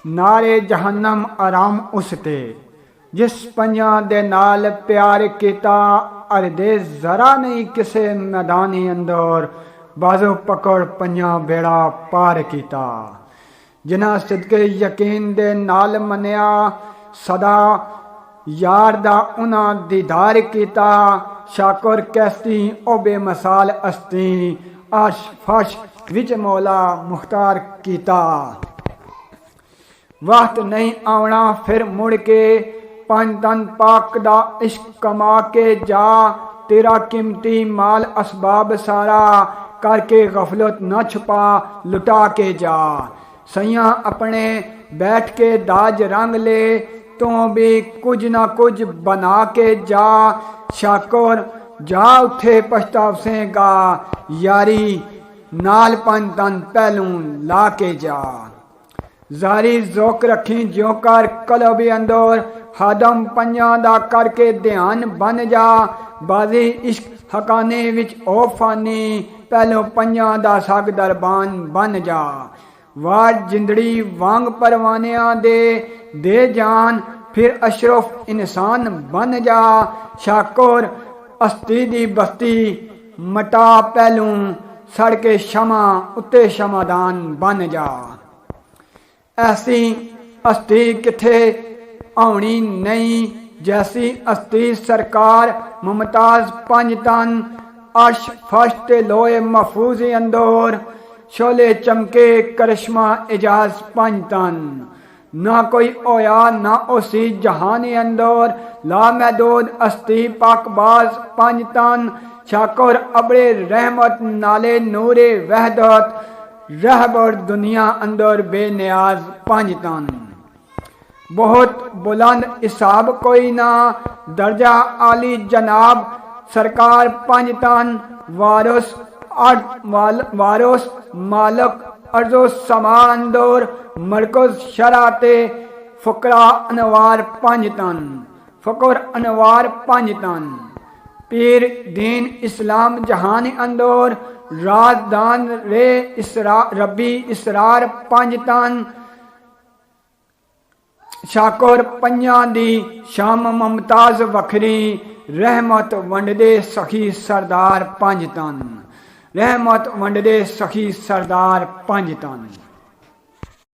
नारे जहन्नम आराम उसते जिस पंजां दे नाल प्यार किता अरदे जरा नहीं किसे मैदानी अंदर बाजो पकड़ पंजां बेड़ा पार किता जिन्हां सिदके यकीन दे नाल मनिया सदा यार दा उन्हां दीदार किता शाकुर कैसी ओ बेमिसाल अस्ती आश फश विच मौला मुख्तार किता वक्त नहीं आना फिर मुड़ के पंज तन पाक दा इश्क कमा के जा तेरा कीमती माल असबाब सारा करके गफलत न छुपा लुटा के जा सैया अपने बैठ के दाज रंग ले तो भी कुछ ना कुछ बना के जा शाकुर जा उठे पछतावेगा यारी नाल पंज तन पहलू ला के जा जारी जोक रखी ज्यों कर कलबी अंदर हदम पंजां दा करके ध्यान बन जा बाजी इश्क हकाने विच ओ फानी पहलो पंजां दा सग दरबान बन जा वार जिंदड़ी वांग परवानिया दे जान फिर अशरफ इंसान बन जा शाकुर अस्ती दी बस्ती मटा पहलू सड़ के शमा उत्ते शमादान बन जा ऐसी अस्ती किथे आनी नहीं जैसी अस्ती सरकार मुमताज पंज तन अर्श फश ते लोए महफूज अंदर शोले चमके करिश्मा एजाज पंज तन ना कोई होया ना उसी जहान अंदर ला महदूद अस्ती पाकबाज पंज तन शाकुर अबड़े रहमत नाले नूरे वहदत रहबर दुनिया अंदर बेनियाज पंज तन बहुत बुलंद हिसाब कोई ना दर्जा आली जनाब सरकार पंज तन वारस वारस मालक अर्जो समा अंदर मरकज शराते फकरा अनवार पंज तन फकर अनवार पंज तन पीर दीन इस्लाम जहान अंदर राजदान रे रबी इसरार पंज तन शाकुर पंजां दी शाम मुमताज वखरी रहमत वंडदे सखी सरदार पंज तन रहमत वंडदे सखी सरदार पंज तन।